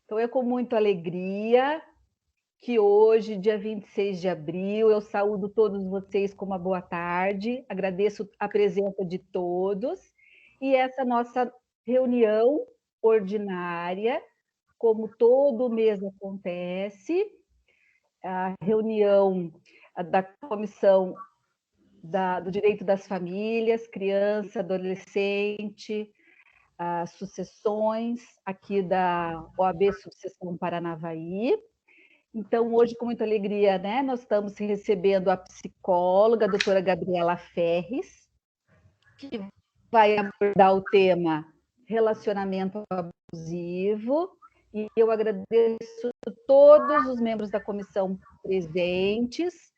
Então, é com muita alegria que hoje, dia 26 de abril, eu saúdo todos vocês com uma boa tarde, agradeço a presença de todos, e essa nossa reunião ordinária, como todo mês acontece, a reunião da Comissão do Direito das Famílias, Criança, Adolescente, as sucessões aqui da OAB Sucessão Paranavaí. Então, hoje, com muita alegria, né, nós estamos recebendo a psicóloga, a doutora Gabriela Ferres, que vai abordar o tema relacionamento abusivo, e eu agradeço todos os membros da comissão presentes,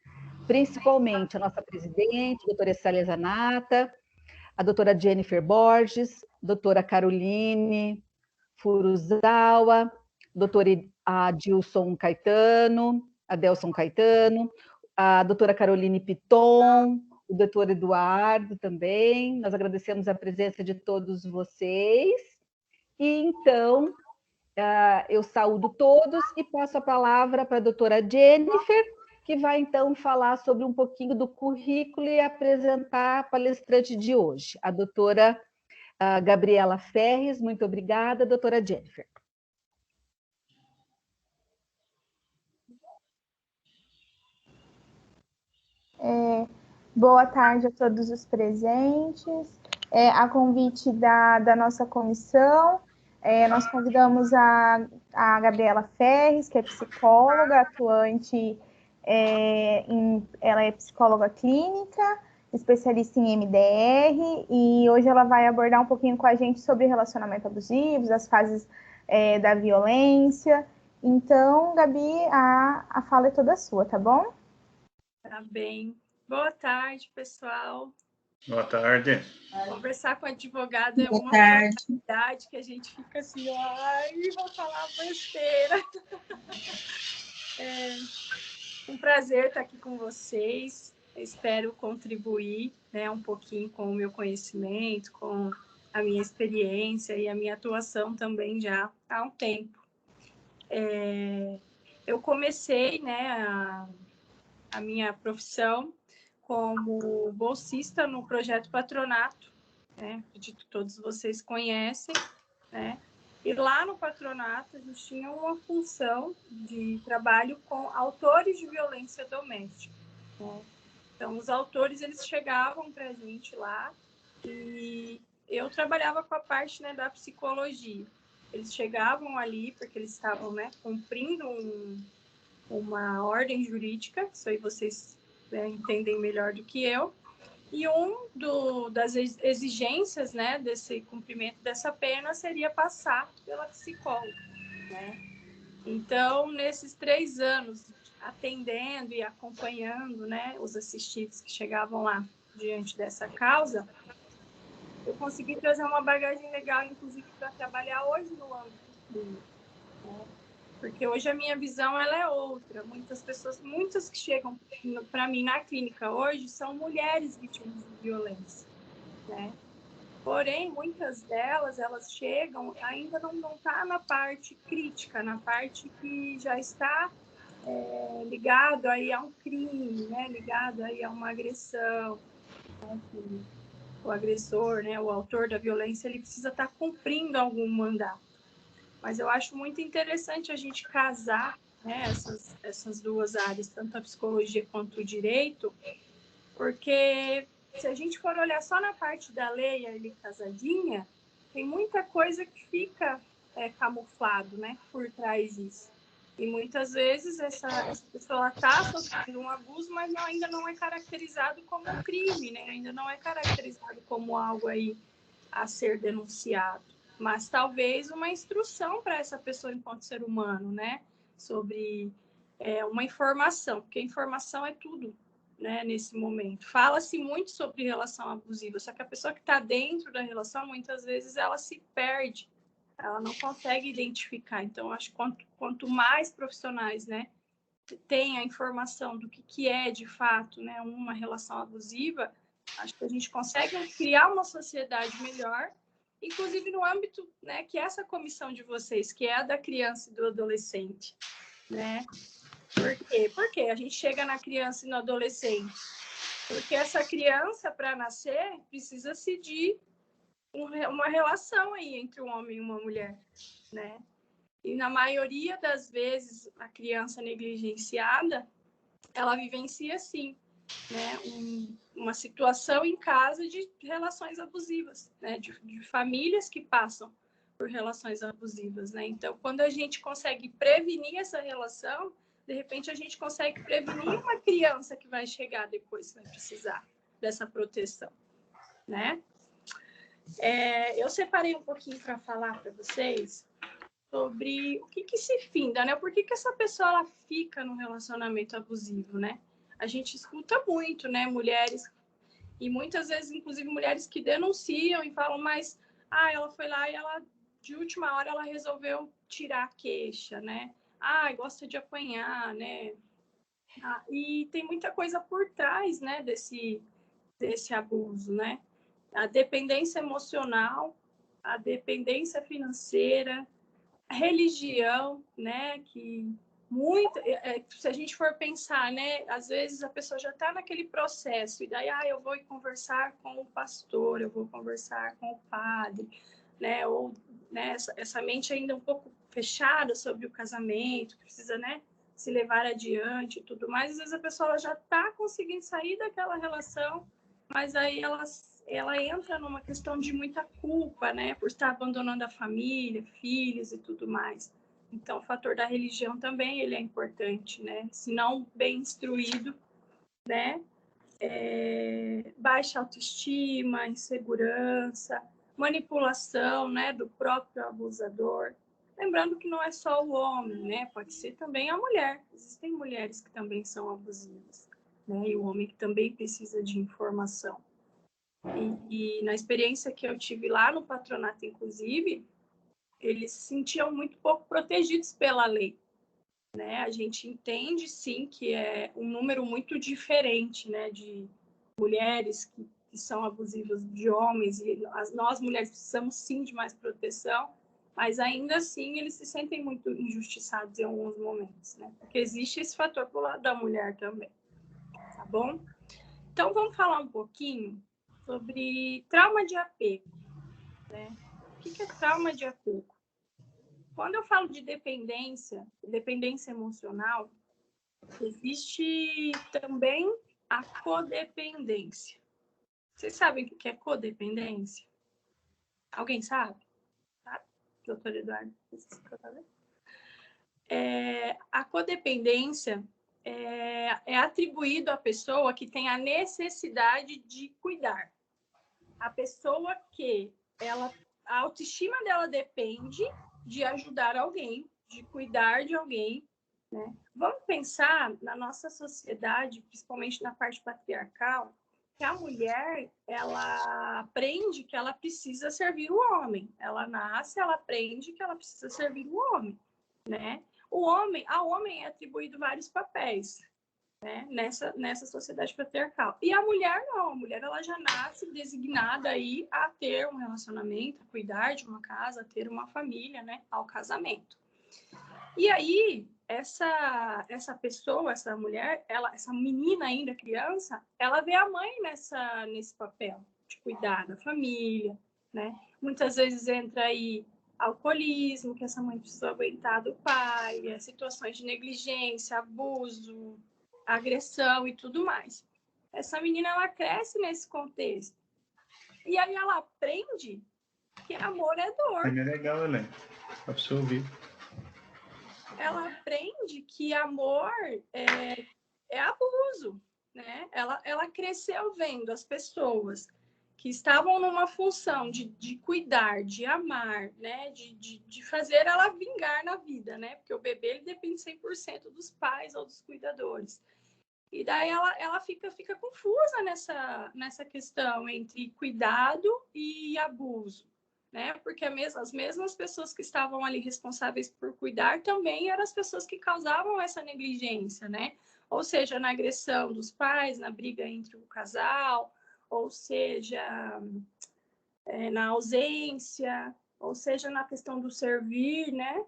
principalmente a nossa presidente, a doutora Célia Zanata, a doutora Jennifer Borges, a doutora Caroline Furuzawa, doutor Adilson Caetano, Adelson Caetano, a doutora Caroline Piton, o doutor Eduardo também. Nós agradecemos a presença de todos vocês. E então, eu saúdo todos e passo a palavra para a doutora Jennifer, que vai então falar sobre um pouquinho do currículo e apresentar a palestrante de hoje, a doutora Gabriela Ferres. Muito obrigada, doutora Jennifer. Boa tarde a todos os presentes. A convite da nossa comissão, nós convidamos a Gabriela Ferres, que é psicóloga, atuante, ela é psicóloga clínica, especialista em MDR, e hoje ela vai abordar um pouquinho com a gente sobre relacionamento abusivo, as fases da violência. Então, Gabi, a fala é toda sua, tá bom? Tá bem. Boa tarde, pessoal. Boa tarde. Conversar com advogado é uma facilidade que a gente fica assim, ai, vou falar besteira. É um prazer estar aqui com vocês. Espero contribuir, né, um pouquinho com o meu conhecimento, com a minha experiência e a minha atuação também já há um tempo. Eu comecei, né, a minha profissão como bolsista no projeto Patronato, né? Acredito que todos vocês conhecem, né? E lá no Patronato a gente tinha uma função de trabalho com autores de violência doméstica, né? Então, os autores, eles chegavam para a gente lá e eu trabalhava com a parte, né, da psicologia. Eles chegavam ali porque eles estavam, né, cumprindo uma ordem jurídica, isso aí vocês entendem melhor do que eu, e das exigências, né, desse cumprimento dessa pena seria passar pela psicóloga, né? Então, nesses 3 anos, atendendo e acompanhando, né, os assistidos que chegavam lá diante dessa causa, eu consegui trazer uma bagagem legal, inclusive, para trabalhar hoje no âmbito clínico, né? Porque hoje a minha visão ela é outra. Muitas que chegam para mim na clínica hoje são mulheres vítimas de violência, né? Porém, muitas delas, elas chegam, ainda não está na parte crítica, na parte que já está ligado aí a um crime, né? Ligado aí a uma agressão, né? O agressor, né? O autor da violência, ele precisa estar cumprindo algum mandato. Mas eu acho muito interessante a gente casar, né, essas duas áreas, tanto a psicologia quanto o direito, porque se a gente for olhar só na parte da lei ali casadinha, tem muita coisa que fica camuflado, né, por trás disso. E muitas vezes essa pessoa está sofrendo um abuso, mas ainda não é caracterizado como um crime, né? Ainda não é caracterizado como algo aí a ser denunciado. Mas talvez uma instrução para essa pessoa enquanto ser humano, né? Sobre uma informação, porque informação é tudo, né? Nesse momento. Fala-se muito sobre relação abusiva, só que a pessoa que está dentro da relação, muitas vezes ela se perde, ela não consegue identificar. Então, acho que quanto mais profissionais, né, tem a informação do que é, de fato, né, uma relação abusiva, acho que a gente consegue criar uma sociedade melhor inclusive no âmbito, né, que é essa comissão de vocês, que é a da criança e do adolescente, né? Por quê? Porque a gente chega na criança e no adolescente, porque essa criança, para nascer, precisa-se de uma relação aí entre um homem e uma mulher, né? E na maioria das vezes, a criança negligenciada, ela vivencia, sim, né, uma situação em casa de relações abusivas, né, de famílias que passam por relações abusivas, né? Então, quando a gente consegue prevenir essa relação, de repente a gente consegue prevenir uma criança que vai chegar depois, vai precisar dessa proteção, né? Eu separei um pouquinho para falar para vocês sobre o que se finda, né? Por que essa pessoa ela fica no relacionamento abusivo, né? A gente escuta muito, né? Mulheres, e muitas vezes, inclusive, mulheres que denunciam e falam, mas ela foi lá e ela, de última hora, ela resolveu tirar a queixa, né? Gosta de apanhar, né? E tem muita coisa por trás, né, desse abuso, né? A dependência emocional, a dependência financeira, a religião, né? Que se a gente for pensar, né? Às vezes a pessoa já está naquele processo e daí, eu vou conversar com o pastor, eu vou conversar com o padre, né? Ou né, essa mente ainda um pouco fechada sobre o casamento, que precisa, né, se levar adiante e tudo mais. Às vezes a pessoa já está conseguindo sair daquela relação, mas aí ela entra numa questão de muita culpa, né, por estar abandonando a família, filhos e tudo mais. Então, o fator da religião também ele é importante, né? Se não bem instruído, né? Baixa autoestima, insegurança, manipulação, né, do próprio abusador. Lembrando que não é só o homem, né? Pode ser também a mulher. Existem mulheres que também são abusivas, né? E o homem que também precisa de informação. E na experiência que eu tive lá no patronato, inclusive, eles se sentiam muito pouco protegidos pela lei, né? A gente entende, sim, que é um número muito diferente, né, de mulheres que são abusivas de homens, e nós mulheres precisamos, sim, de mais proteção, mas ainda assim eles se sentem muito injustiçados em alguns momentos, né? Porque existe esse fator pro lado da mulher também, tá bom? Então, vamos falar um pouquinho sobre trauma de apego, né? O que é trauma de apego? Quando eu falo de dependência emocional, existe também a codependência. Vocês sabem o que é codependência? Alguém sabe? Sabe? Doutor Eduardo? A codependência é atribuído à pessoa que tem a necessidade de cuidar. A pessoa que a autoestima dela depende de ajudar alguém, de cuidar de alguém, né? Vamos pensar na nossa sociedade, principalmente na parte patriarcal, que a mulher, ela aprende que ela precisa servir o homem. Ela nasce, ela aprende que ela precisa servir o homem, né? Ao homem é atribuído vários papéis, né, nessa sociedade patriarcal. E a mulher não, a mulher ela já nasce designada aí a ter um relacionamento, a cuidar de uma casa, a ter uma família, né, ao casamento. E aí, essa pessoa, essa mulher, essa menina ainda, criança, ela vê a mãe nesse papel de cuidar da família, né? Muitas vezes entra aí alcoolismo, que essa mãe precisa aguentar do pai, situações de negligência, abuso, agressão e tudo mais. Essa menina, ela cresce nesse contexto. E aí ela aprende que amor é dor. É legal, né? Pra pessoa ouvir. Ela aprende que amor é abuso, né? Ela cresceu vendo as pessoas que estavam numa função de cuidar, de amar, né? De fazer ela vingar na vida, né? Porque o bebê ele depende 100% dos pais ou dos cuidadores. E daí ela fica confusa nessa questão entre cuidado e abuso, né? Porque as mesmas pessoas que estavam ali responsáveis por cuidar também eram as pessoas que causavam essa negligência, né? Ou seja, na agressão dos pais, na briga entre o casal, ou seja, na ausência, ou seja, na questão do servir, né?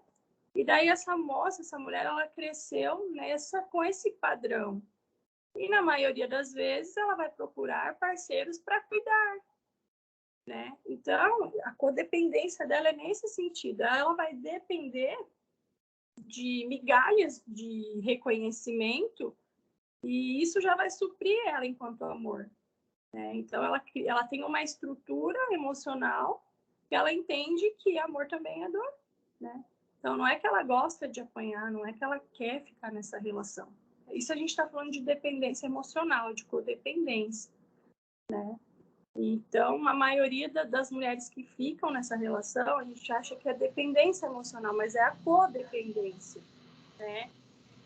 E daí essa moça, essa mulher, ela cresceu com esse padrão. E na maioria das vezes ela vai procurar parceiros para cuidar, né? Então, a codependência dela é nesse sentido. Ela vai depender de migalhas de reconhecimento e isso já vai suprir ela enquanto amor, né? Então, ela tem uma estrutura emocional que ela entende que amor também é dor, né? Então, não é que ela gosta de apanhar, não é que ela quer ficar nessa relação. Isso a gente está falando de dependência emocional, de codependência, né? Então, a maioria das mulheres que ficam nessa relação, a gente acha que é dependência emocional, mas é a codependência, né?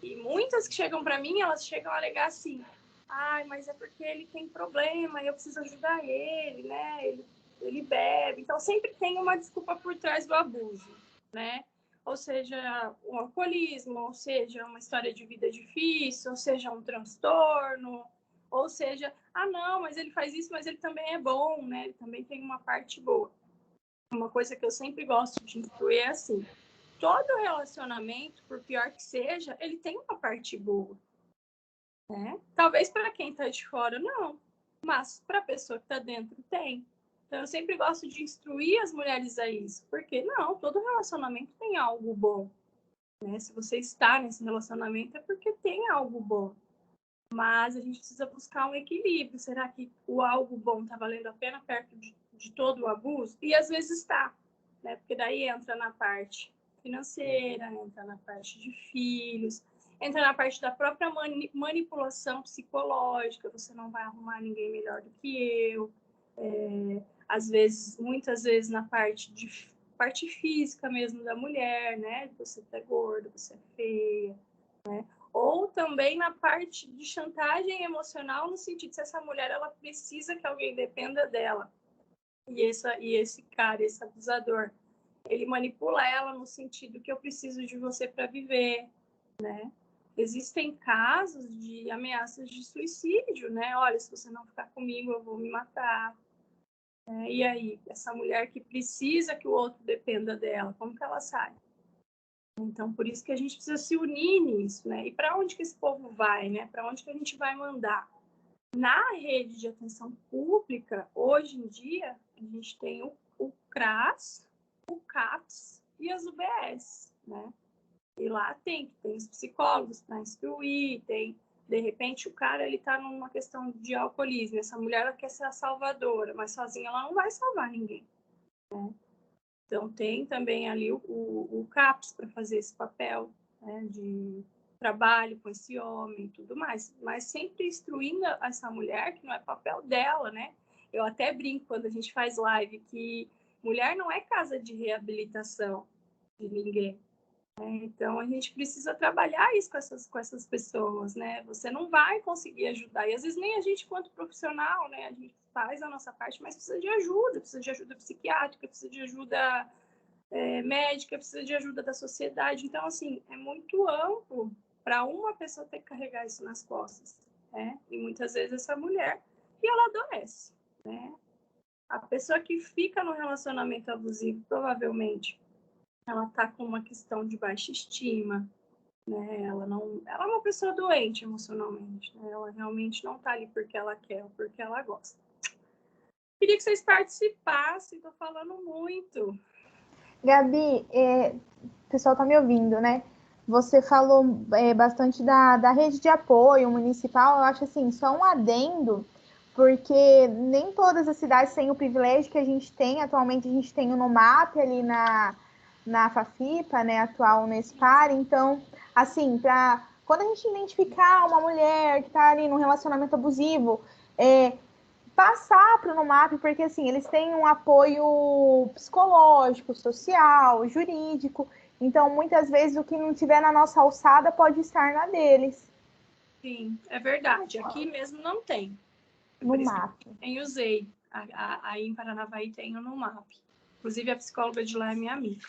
E muitas que chegam para mim, elas chegam a alegar assim: ai, mas é porque ele tem problema, eu preciso ajudar ele, né? Ele bebe. Então, sempre tem uma desculpa por trás do abuso, né? Ou seja, um alcoolismo, ou seja, uma história de vida difícil, ou seja, um transtorno, ou seja, ah, não, mas ele faz isso, mas ele também é bom, né? Ele também tem uma parte boa. Uma coisa que eu sempre gosto de incluir é assim: todo relacionamento, por pior que seja, ele tem uma parte boa, né? Talvez para quem está de fora, não. Mas para a pessoa que está dentro, tem. Então, eu sempre gosto de instruir as mulheres a isso. Porque, não, todo relacionamento tem algo bom, né? Se você está nesse relacionamento, é porque tem algo bom. Mas a gente precisa buscar um equilíbrio. Será que o algo bom está valendo a pena perto de todo o abuso? E às vezes está, né? Porque daí entra na parte financeira, entra na parte de filhos, entra na parte da própria manipulação psicológica. Você não vai arrumar ninguém melhor do que eu. Às vezes, muitas vezes na parte física mesmo da mulher, né? Você tá gorda, você é feia, né? Ou também na parte de chantagem emocional, no sentido de se essa mulher ela precisa que alguém dependa dela. E esse cara, esse abusador, ele manipula ela no sentido que eu preciso de você para viver, né? Existem casos de ameaças de suicídio, né? Olha, se você não ficar comigo, eu vou me matar. E aí, essa mulher que precisa que o outro dependa dela, como que ela sai? Então, por isso que a gente precisa se unir nisso, né? E para onde que esse povo vai, né? Para onde que a gente vai mandar? Na rede de atenção pública, hoje em dia, a gente tem o CRAS, o CAPS e as UBS, né? E lá tem os psicólogos para instruir, de repente, o cara ele está numa questão de alcoolismo, essa mulher ela quer ser a salvadora, mas sozinha ela não vai salvar ninguém, né? Então, tem também ali o CAPS para fazer esse papel, né, de trabalho com esse homem e tudo mais, mas sempre instruindo essa mulher que não é papel dela, né? Eu até brinco quando a gente faz live que mulher não é casa de reabilitação de ninguém. Então, a gente precisa trabalhar isso com essas pessoas, né? Você não vai conseguir ajudar. E, às vezes, nem a gente, quanto profissional, né? A gente faz a nossa parte, mas precisa de ajuda psiquiátrica, precisa de ajuda médica, precisa de ajuda da sociedade. Então, assim, é muito amplo para uma pessoa ter que carregar isso nas costas, né? E, muitas vezes, essa mulher, e ela adoece, né? A pessoa que fica no relacionamento abusivo, provavelmente, ela está com uma questão de baixa estima, né? Ela é uma pessoa doente emocionalmente, né? Ela realmente não está ali porque ela quer ou porque ela gosta. Queria que vocês participassem, estou falando muito. Gabi, o pessoal está me ouvindo, né? Você falou bastante da rede de apoio municipal. Eu acho assim, só um adendo, porque nem todas as cidades têm o privilégio que a gente tem. Atualmente a gente tem o NOMAP ali na FAFIPA, né, atual Unespar. Então, assim, quando a gente identificar uma mulher que está ali num relacionamento abusivo, passar para o NOMAP, porque assim, eles têm um apoio psicológico, social, jurídico. Então, muitas vezes, o que não tiver na nossa alçada pode estar na deles. Sim, é verdade. Aqui mesmo não tem. No MAP. Eu usei. Aí em Paranavaí tem no MAP. Inclusive, a psicóloga de lá é minha amiga.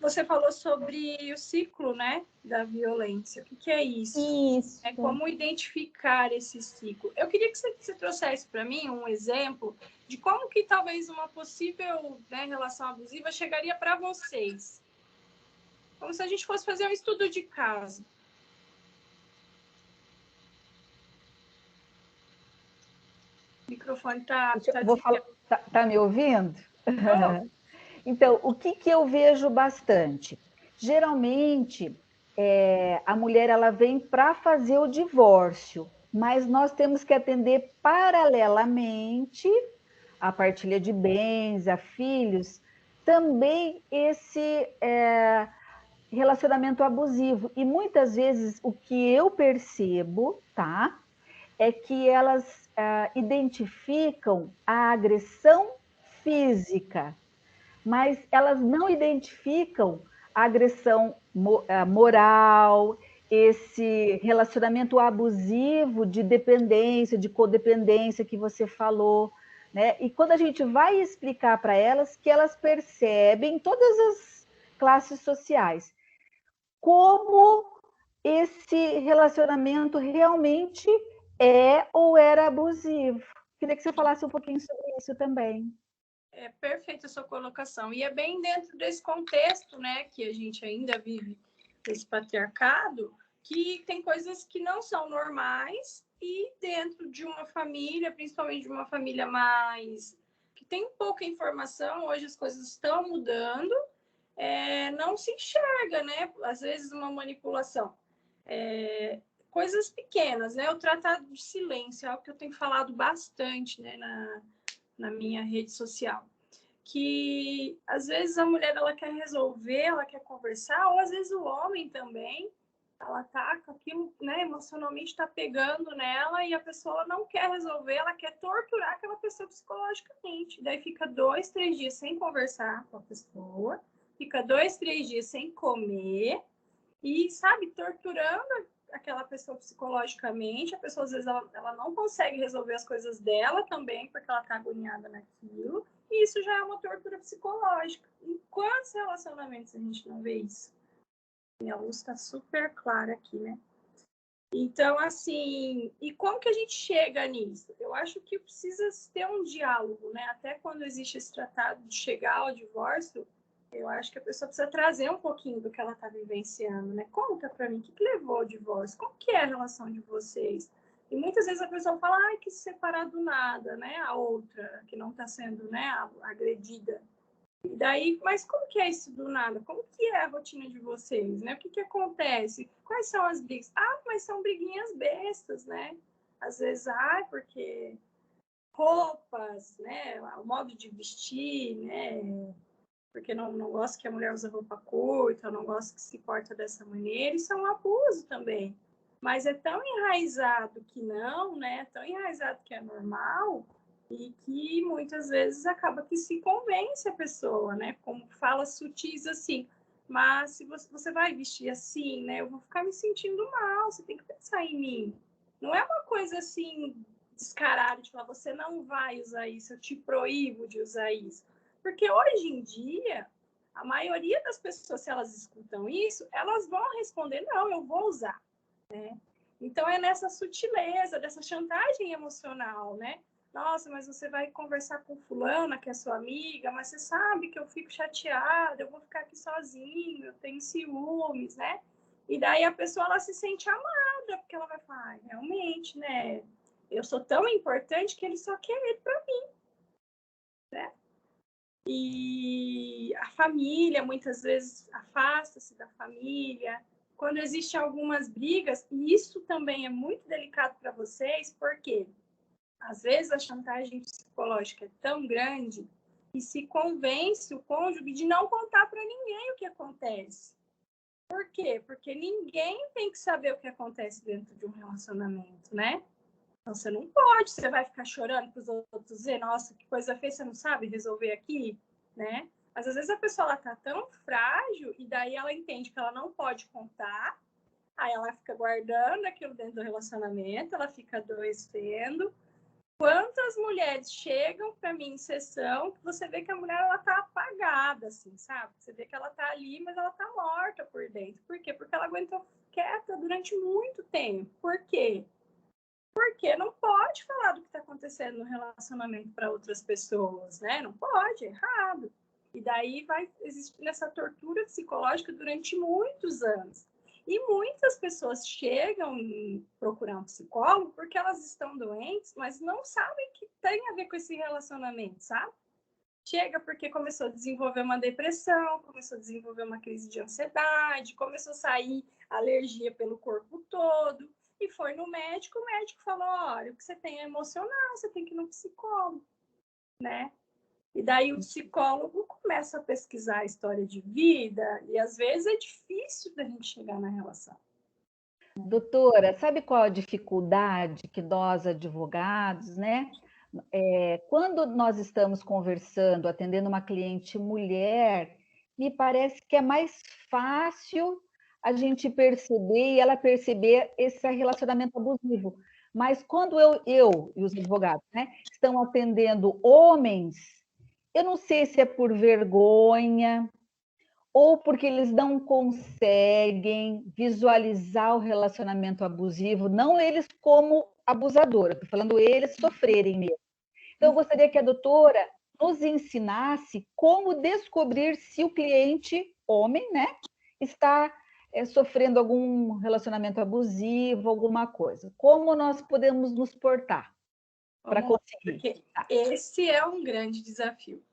você falou sobre o ciclo, né, da violência. O que é isso? Isso. É como identificar esse ciclo. Eu queria que você trouxesse para mim um exemplo de como que talvez uma possível, né, relação abusiva chegaria para vocês. Como se a gente fosse fazer um estudo de caso. O microfone tá Tá me ouvindo? Então, o que eu vejo bastante? Geralmente, a mulher ela vem para fazer o divórcio, mas nós temos que atender paralelamente a partilha de bens, a filhos, também esse relacionamento abusivo. E muitas vezes o que eu percebo, tá, é que elas identificam a agressão física, mas elas não identificam a agressão moral, esse relacionamento abusivo de dependência, de codependência que você falou, né? E quando a gente vai explicar para elas, que elas percebem todas as classes sociais como esse relacionamento realmente é ou era abusivo. Queria que você falasse um pouquinho sobre isso também. É perfeita a sua colocação. E é bem dentro desse contexto, né, que a gente ainda vive esse patriarcado, que tem coisas que não são normais e dentro de uma família, principalmente de uma família mais que tem pouca informação, hoje as coisas estão mudando, não se enxerga, né? Às vezes uma manipulação. Coisas pequenas, né? O tratado de silêncio é algo que eu tenho falado bastante, né, na minha rede social, que às vezes a mulher ela quer resolver, ela quer conversar, ou às vezes o homem também, ela tá com aquilo, né, emocionalmente tá pegando nela e a pessoa não quer resolver, ela quer torturar aquela pessoa psicologicamente. Daí fica 2, 3 dias sem conversar com a pessoa, fica 2, 3 dias sem comer e, sabe, torturando aquela pessoa psicologicamente. A pessoa, às vezes, ela não consegue resolver as coisas dela também, porque ela tá agoniada naquilo. E isso já é uma tortura psicológica. Em quantos relacionamentos a gente não vê isso? Minha luz está super clara aqui, né? Então, assim, e como que a gente chega nisso? Eu acho que precisa ter um diálogo, né? Até quando existe esse tratado de chegar ao divórcio, eu acho que a pessoa precisa trazer um pouquinho do que ela está vivenciando, né? Conta para mim, o que levou ao divórcio? Como que é a relação de vocês? E muitas vezes a pessoa fala, ai, que se separar do nada, né? A outra, que não está sendo, né, agredida. E daí, mas como que é isso do nada? Como que é a rotina de vocês, né? O que acontece? Quais são as brigas? Ah, mas são briguinhas bestas, né? Às vezes, porque roupas, né? O modo de vestir, né? Porque não gosto que a mulher use roupa curta, eu não gosto que se porta dessa maneira. Isso é um abuso também. Mas é tão enraizado que não, né? Tão enraizado que é normal e que muitas vezes acaba que se convence a pessoa, né? Como fala sutis assim, mas se você vai vestir assim, né? Eu vou ficar me sentindo mal, você tem que pensar em mim. Não é uma coisa assim descarada de falar, você não vai usar isso, eu te proíbo de usar isso. Porque hoje em dia, a maioria das pessoas, se elas escutam isso, elas vão responder, não, eu vou usar, né? Então, é nessa sutileza, dessa chantagem emocional, né? Nossa, mas você vai conversar com fulana, que é sua amiga, mas você sabe que eu fico chateada, eu vou ficar aqui sozinho, eu tenho ciúmes, né? E daí a pessoa, ela se sente amada, porque ela vai falar, realmente, né? Eu sou tão importante que ele só quer ele para mim, né? E a família, muitas vezes, afasta-se da família. Quando existem algumas brigas, e isso também é muito delicado para vocês, porque às vezes a chantagem psicológica é tão grande que se convence o cônjuge de não contar para ninguém o que acontece. Por quê? Porque ninguém tem que saber o que acontece dentro de um relacionamento, né? Então, você não pode, você vai ficar chorando para os outros dizer, nossa, que coisa feia, você não sabe resolver aqui, né? Mas às vezes a pessoa está tão frágil e daí ela entende que ela não pode contar, aí ela fica guardando aquilo dentro do relacionamento, ela fica adoecendo Quantas mulheres chegam para mim em sessão, que você vê que a mulher ela tá apagada, assim, sabe? Você vê que ela tá ali, mas ela tá morta por dentro. Por quê? Porque ela aguentou quieta durante muito tempo. Por quê? Porque não pode falar do que está acontecendo no relacionamento para outras pessoas, né? Não pode, é errado. E daí vai existindo essa tortura psicológica durante muitos anos. E muitas pessoas chegam em procurar um psicólogo porque elas estão doentes, mas não sabem que tem a ver com esse relacionamento, sabe? Chega porque começou a desenvolver uma depressão, começou a desenvolver uma crise de ansiedade, começou a sair alergia pelo corpo todo, e foi no médico, o médico falou, olha, o que você tem é emocional, você tem que ir no psicólogo, né? E daí o psicólogo começa a pesquisar a história de vida, e às vezes é difícil da gente chegar na relação. Doutora, sabe qual a dificuldade que nós, advogados, né? Quando nós estamos conversando, atendendo uma cliente mulher, me parece que é mais fácil a gente perceber e ela perceber esse relacionamento abusivo. Mas quando eu e os advogados, né, estão atendendo homens, eu não sei se é por vergonha ou porque eles não conseguem visualizar o relacionamento abusivo, não eles como abusadora, estou falando eles sofrerem mesmo. Então, eu gostaria que a doutora nos ensinasse como descobrir se o cliente, homem, né, está sofrendo algum relacionamento abusivo, alguma coisa. Como nós podemos nos portar para conseguir? Porque esse é um grande desafio.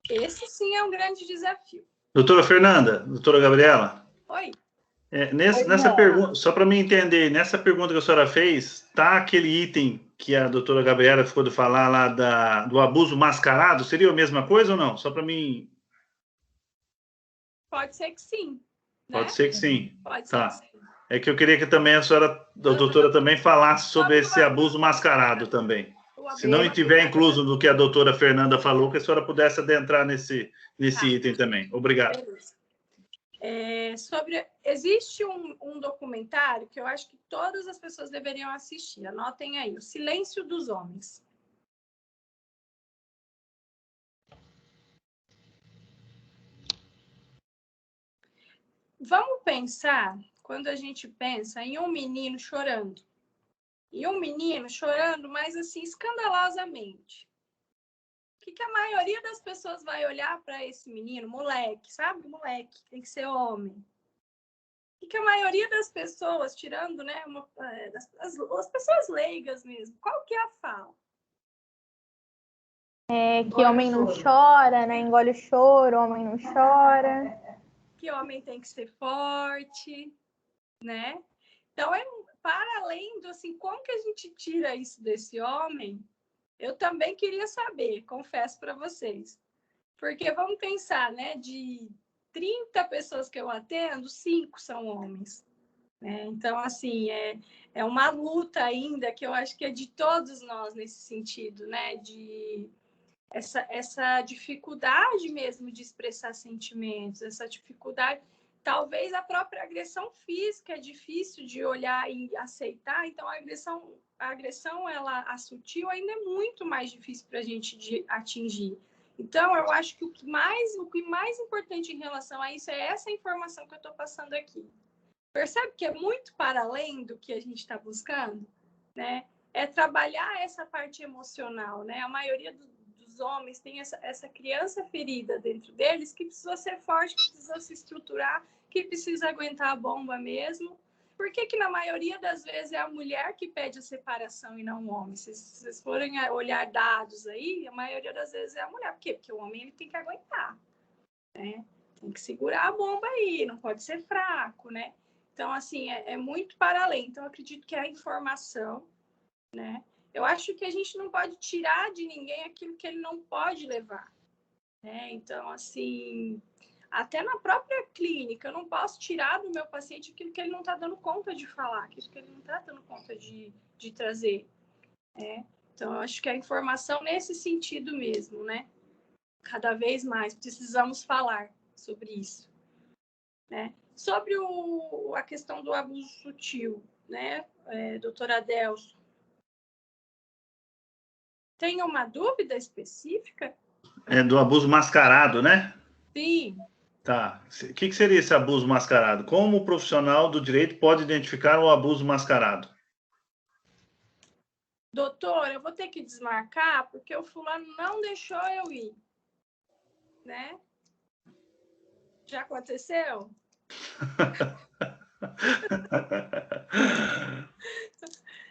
Esse sim é um grande desafio. Doutora Fernanda, doutora Gabriela. Oi. Nessa pergunta, só para me entender, nessa pergunta que a senhora fez, tá aquele item que a doutora Gabriela ficou de falar lá do abuso mascarado? Seria a mesma coisa ou não? Só para mim. Pode ser que sim. Pode né? ser que sim. Pode ser Tá. que sim. É que eu queria que também a doutora também falasse sobre esse abuso mascarado também. Se não estiver incluso no que a doutora Fernanda falou, que a senhora pudesse adentrar nesse item também. Obrigado. Existe um documentário que eu acho que todas as pessoas deveriam assistir. Anotem aí, O Silêncio dos Homens. Vamos pensar, quando a gente pensa em um menino chorando. E um menino chorando, mas assim, escandalosamente. O que a maioria das pessoas vai olhar para esse menino? Moleque, sabe? Moleque, tem que ser homem. O que a maioria das pessoas, tirando, né, as pessoas leigas mesmo, qual que é a fala? Que homem não chora, né? Engole o choro, homem não chora. Que homem tem que ser forte, né? Então, para além do, assim, como que a gente tira isso desse homem, eu também queria saber, confesso para vocês. Porque vamos pensar, né, de 30 pessoas que eu atendo, 5 são homens. Né? Então, assim, é uma luta ainda que eu acho que é de todos nós nesse sentido, né? De essa dificuldade mesmo de expressar sentimentos, essa dificuldade, talvez a própria agressão física é difícil de olhar e aceitar, então a agressão a sutil ainda é muito mais difícil para a gente atingir. Então, eu acho que o que mais importante em relação a isso é essa informação que eu estou passando aqui. Percebe que é muito para além do que a gente está buscando, né? É trabalhar essa parte emocional, né? A maioria dos homens tem essa criança ferida dentro deles que precisa ser forte, que precisa se estruturar, que precisa aguentar a bomba mesmo. Por que na maioria das vezes é a mulher que pede a separação e não o homem? Se vocês forem olhar dados aí, a maioria das vezes é a mulher. Por quê? Porque o homem ele tem que aguentar, né? Tem que segurar a bomba aí, não pode ser fraco, né? Então, assim, é muito para além. Então, eu acredito que a informação, né? Eu acho que a gente não pode tirar de ninguém aquilo que ele não pode levar, né? Então, assim, até na própria clínica, eu não posso tirar do meu paciente aquilo que ele não está dando conta de falar, aquilo que ele não está dando conta de trazer, né? Então, eu acho que a informação nesse sentido mesmo, né? Cada vez mais precisamos falar sobre isso, né? Sobre a questão do abuso sutil, né, doutora Adelson? Tem uma dúvida específica? É do abuso mascarado, né? Sim. Tá. O que seria esse abuso mascarado? Como o profissional do direito pode identificar o abuso mascarado? Doutor, eu vou ter que desmarcar porque o fulano não deixou eu ir, né? Já aconteceu?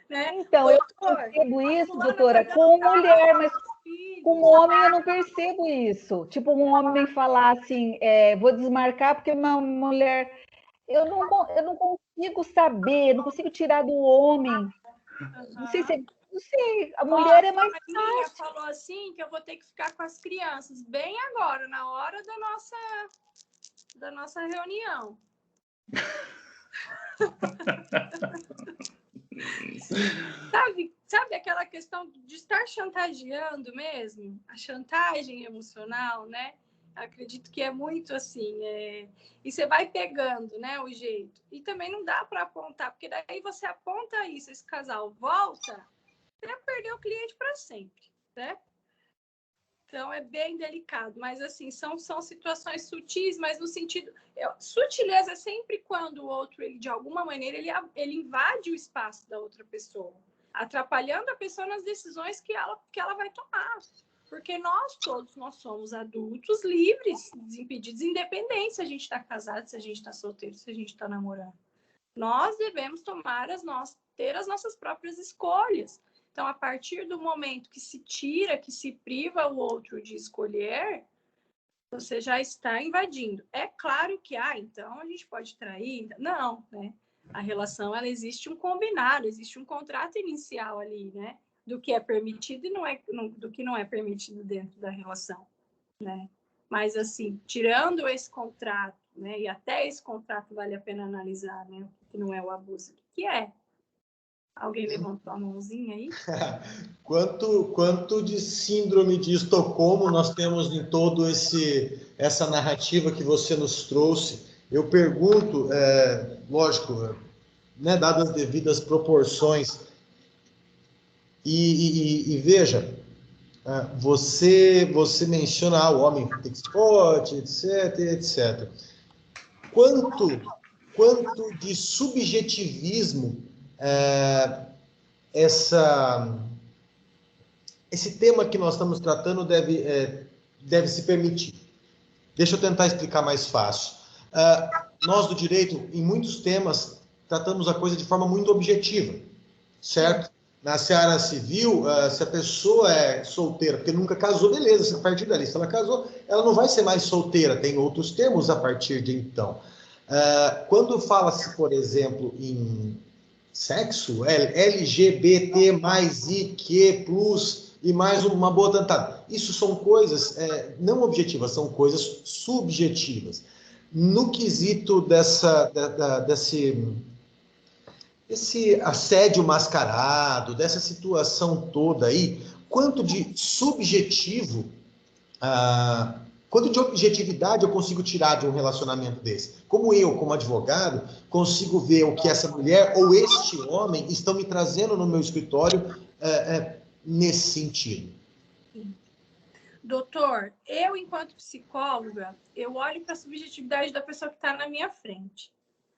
Né? Então, eu percebo isso, doutora, com mulher, mas com homem eu não percebo isso. Tipo, um homem falar assim, vou desmarcar porque uma mulher... Eu não consigo saber, não consigo tirar do homem. Não sei se... Não sei, a mulher é mais fácil. A minha falou assim que eu vou ter que ficar com as crianças bem agora, na hora da nossa reunião. Sabe aquela questão de estar chantageando mesmo? A chantagem emocional, né? Acredito que é muito assim. E você vai pegando, né, o jeito. E também não dá para apontar, porque daí você aponta isso, esse casal volta, você vai perder o cliente para sempre, né? Então, é bem delicado. Mas, assim, são situações sutis, mas no sentido... sutileza é sempre quando o outro, ele, de alguma maneira, ele invade o espaço da outra pessoa, atrapalhando a pessoa nas decisões que ela vai tomar. Porque todos nós somos adultos livres, desimpedidos, independentes se a gente está casado, se a gente está solteiro, se a gente está namorando. Nós devemos ter as nossas próprias escolhas. Então, a partir do momento que se tira, que se priva o outro de escolher, você já está invadindo. É claro que, então a gente pode trair. Não, né? A relação, ela existe um combinado, existe um contrato inicial ali, né? Do que é permitido e do que não é permitido dentro da relação, né? Mas, assim, tirando esse contrato, né? E até esse contrato vale a pena analisar, né? O que não é o abuso, o que é? Alguém levantou a mãozinha aí? Quanto de síndrome de Estocolmo nós temos em todo essa narrativa que você nos trouxe? Eu pergunto, lógico, né, dadas as devidas proporções, e veja, você menciona o homem tem que esporte, etc. Quanto de subjetivismo esse tema que nós estamos tratando deve se permitir. Deixa eu tentar explicar mais fácil. Nós do direito, em muitos temas, tratamos a coisa de forma muito objetiva, certo? Na seara civil, se a pessoa é solteira, porque nunca casou, beleza, a partir dali, se ela casou, ela não vai ser mais solteira, tem outros termos a partir de então. Quando fala-se, por exemplo, em sexo, LGBT, mais IQ+, e mais uma boa tantada. Isso são coisas não objetivas, são coisas subjetivas. No quesito desse assédio mascarado, dessa situação toda aí, quanto de subjetivo, quanto de objetividade eu consigo tirar de um relacionamento desse? Como eu, como advogado, consigo ver o que essa mulher ou este homem estão me trazendo no meu escritório nesse sentido? Doutor, eu, enquanto psicóloga, eu olho para a subjetividade da pessoa que está na minha frente.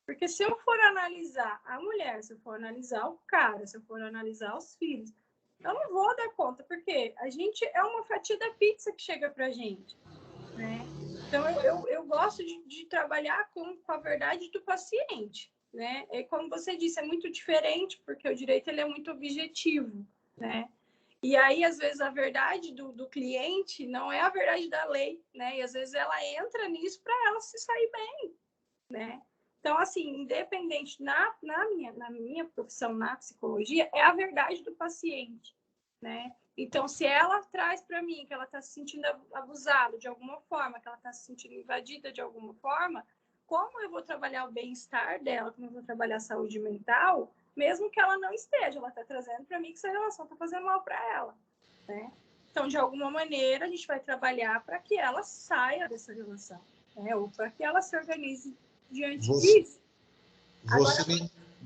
Porque se eu for analisar a mulher, se eu for analisar o cara, se eu for analisar os filhos, eu não vou dar conta, porque a gente é uma fatia da pizza que chega para a gente, né? Então, eu gosto de trabalhar com a verdade do paciente, né? E como você disse, é muito diferente, porque o direito ele é muito objetivo, né? E aí, às vezes, a verdade do cliente não é a verdade da lei, né? E às vezes ela entra nisso para ela se sair bem, né? Então, assim, independente, na minha profissão, na psicologia, é a verdade do paciente, né? Então, se ela traz para mim que ela está se sentindo abusada de alguma forma, que ela está se sentindo invadida de alguma forma, como eu vou trabalhar o bem-estar dela, como eu vou trabalhar a saúde mental, mesmo que ela não esteja, ela está trazendo para mim que essa relação está fazendo mal para ela, né? Então, de alguma maneira, a gente vai trabalhar para que ela saia dessa relação, né? Ou para que ela se organize diante disso.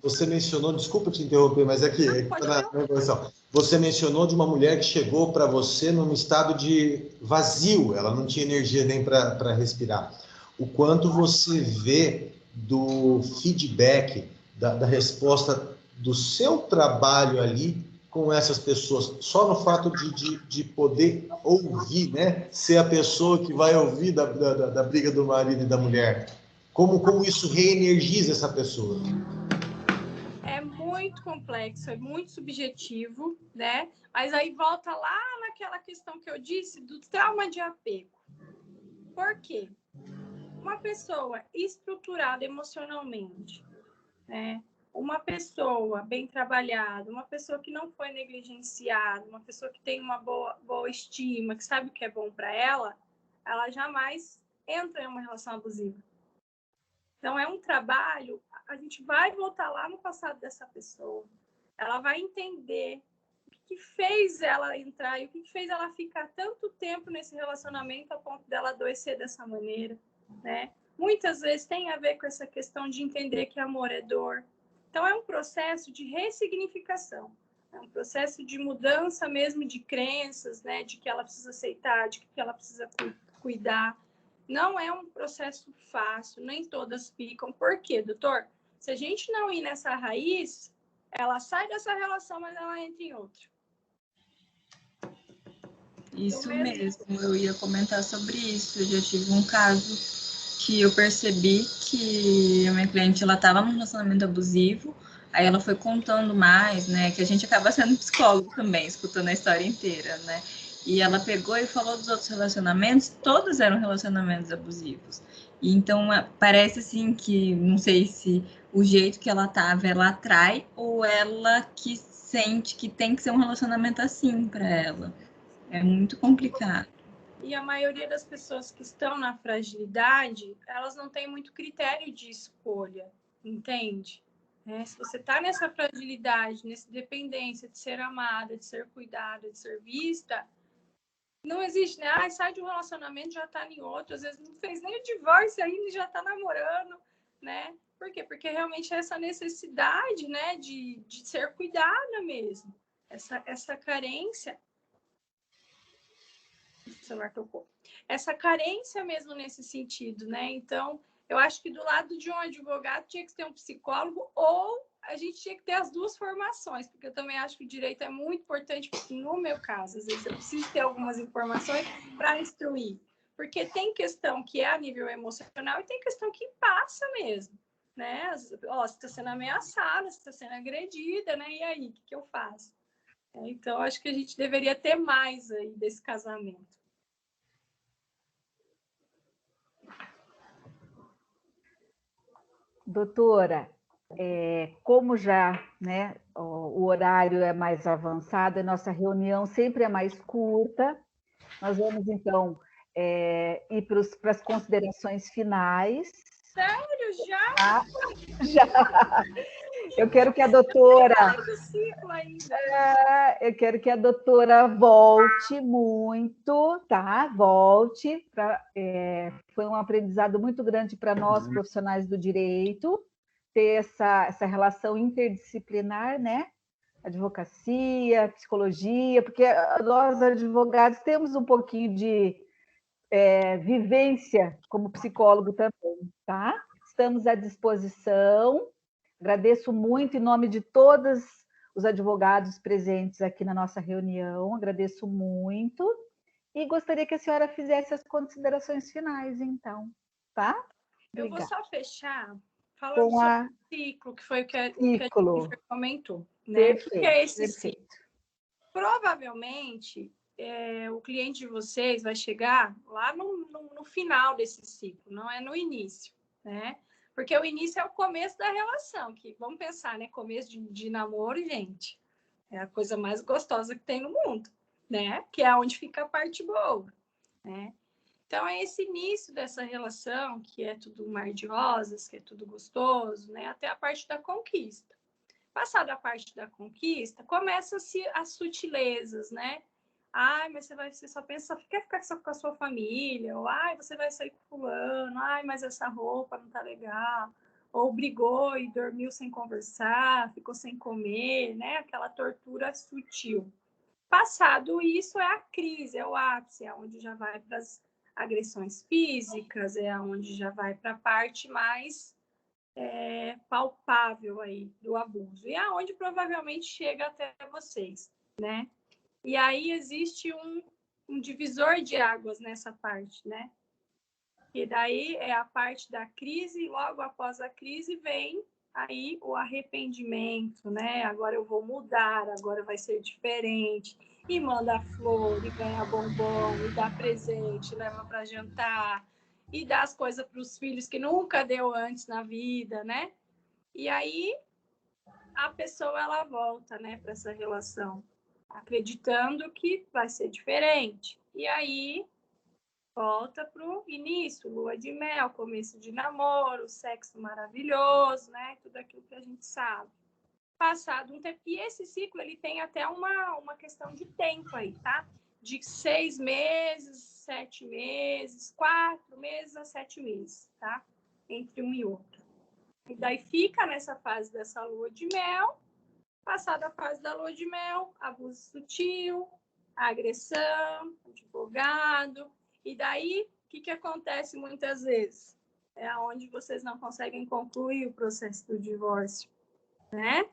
você mencionou, desculpa te interromper, mas aqui, na evolução, você mencionou de uma mulher que chegou para você num estado de vazio, ela não tinha energia nem para respirar. O quanto você vê do feedback, da resposta do seu trabalho ali com essas pessoas, só no fato de poder ouvir, né? Ser a pessoa que vai ouvir da briga do marido e da mulher. Como isso reenergiza essa pessoa? É muito complexo, é muito subjetivo, né? Mas aí volta lá naquela questão que eu disse do trauma de apego. Por quê? Uma pessoa estruturada emocionalmente, né? Uma pessoa bem trabalhada, uma pessoa que não foi negligenciada, uma pessoa que tem uma boa estima, que sabe o que é bom para ela jamais entra em uma relação abusiva. Então, é um trabalho, a gente vai voltar lá no passado dessa pessoa, ela vai entender o que fez ela entrar e o que fez ela ficar tanto tempo nesse relacionamento a ponto dela adoecer dessa maneira, né? Muitas vezes tem a ver com essa questão de entender que amor é dor. Então, é um processo de ressignificação, é um processo de mudança mesmo de crenças, né? De que ela precisa aceitar, de que ela precisa cuidar. Não é um processo fácil, nem todas ficam. Por quê, doutor? Se a gente não ir nessa raiz, ela sai dessa relação, mas ela entra em outra. Isso mesmo, eu ia comentar sobre isso. Eu já tive um caso que eu percebi que a minha cliente, ela estava num relacionamento abusivo, aí ela foi contando mais, né, que a gente acaba sendo psicólogo também, escutando a história inteira, né, e ela pegou e falou dos outros relacionamentos, todos eram relacionamentos abusivos. E então, parece assim que, não sei se o jeito que ela estava, ela atrai, ou ela que sente que tem que ser um relacionamento assim para ela. É muito complicado. E a maioria das pessoas que estão na fragilidade, elas não têm muito critério de escolha, entende? Se você está nessa fragilidade, nessa dependência de ser amada, de ser cuidada, de ser vista, não existe, né? Sai de um relacionamento, já está em outro, às vezes não fez nem o divórcio ainda, já está namorando, né? Por quê? Porque realmente é essa necessidade, né, de ser cuidada mesmo. Essa carência... O celular tocou. Essa carência mesmo nesse sentido, né? Então, eu acho que do lado de um advogado tinha que ter um psicólogo ou a gente tinha que ter as duas formações, porque eu também acho que o direito é muito importante, no meu caso, às vezes eu preciso ter algumas informações para instruir, porque tem questão que é a nível emocional e tem questão que passa mesmo, né? Ó, você está sendo ameaçada, você está sendo agredida, né? E aí, o que eu faço? Então, acho que a gente deveria ter mais aí desse casamento. Doutora, como já, né, o horário é mais avançado, a nossa reunião sempre é mais curta, nós vamos, então, ir para as considerações finais. Sério, já? Tá? Já! Eu quero que a doutora... Eu quero que a doutora volte muito, tá? Volte. Foi um aprendizado muito grande para nós, profissionais do direito, ter essa relação interdisciplinar, né? Advocacia, psicologia, porque nós, advogados, temos um pouquinho de vivência como psicólogo também, tá? Estamos à disposição. Agradeço muito em nome de todos os advogados presentes aqui na nossa reunião, agradeço muito e gostaria que a senhora fizesse as considerações finais, então, tá? Obrigada. Eu vou só fechar falando com sobre o ciclo, que foi o que a Jennifer comentou, né? Perfeito, o que é esse perfeito. ciclo? Provavelmente, o cliente de vocês vai chegar lá no final desse ciclo, não é no início, né? Porque o início é o começo da relação, que vamos pensar, né? Começo de namoro, gente, é a coisa mais gostosa que tem no mundo, né? Que é onde fica a parte boa, né? Então, é esse início dessa relação, que é tudo mar de rosas, que é tudo gostoso, né? Até a parte da conquista. Passada a parte da conquista, começam-se as sutilezas, né? Ai, mas você só pensa, quer ficar só com a sua família, ou ai, você vai sair com fulano, ai, mas essa roupa não tá legal, ou brigou e dormiu sem conversar, ficou sem comer, né? Aquela tortura sutil. Passado isso é a crise, é o ápice, é onde já vai para as agressões físicas, é onde já vai para a parte mais palpável aí do abuso, e é onde provavelmente chega até vocês, né? E aí existe um divisor de águas nessa parte, né? E daí é a parte da crise, e logo após a crise vem aí o arrependimento, né? Agora eu vou mudar, agora vai ser diferente. E manda flor, e ganha bombom, e dá presente, leva para jantar, e dá as coisas para os filhos que nunca deu antes na vida, né? E aí a pessoa ela volta, né, para essa relação, acreditando que vai ser diferente. E aí volta para o início, lua de mel, começo de namoro, sexo maravilhoso, né? Tudo aquilo que a gente sabe. Passado um tempo, e esse ciclo ele tem até uma questão de tempo aí, tá? De 6 meses, 7 meses, 4 meses a 7 meses, tá? Entre um e outro. E daí fica nessa fase dessa lua de mel. Passada a fase da lua de mel, abuso sutil, agressão, advogado. E daí, o que acontece muitas vezes? É onde vocês não conseguem concluir o processo do divórcio, né?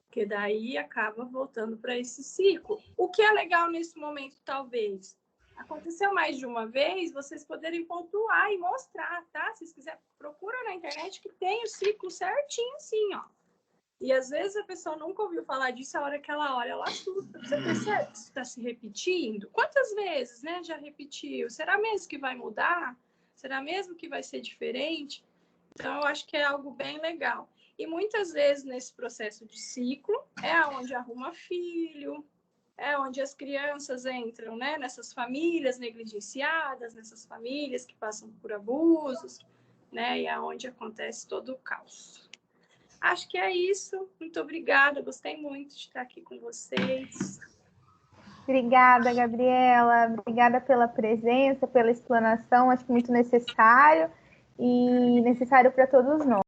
Porque daí acaba voltando para esse ciclo. O que é legal nesse momento, talvez, aconteceu mais de uma vez, vocês poderem pontuar e mostrar, tá? Se vocês quiserem, procura na internet que tem o ciclo certinho assim, ó. E às vezes a pessoa nunca ouviu falar disso, a hora que ela olha, ela assusta. Você percebe que está se repetindo? Quantas vezes, né, já repetiu? Será mesmo que vai mudar? Será mesmo que vai ser diferente? Então, eu acho que é algo bem legal. E muitas vezes, nesse processo de ciclo, é onde arruma filho, é onde as crianças entram, né, nessas famílias negligenciadas, nessas famílias que passam por abusos, né, e é onde acontece todo o caos. Acho que é isso. Muito obrigada. Gostei muito de estar aqui com vocês. Obrigada, Gabriela. Obrigada pela presença, pela explanação. Acho que muito necessário e necessário para todos nós.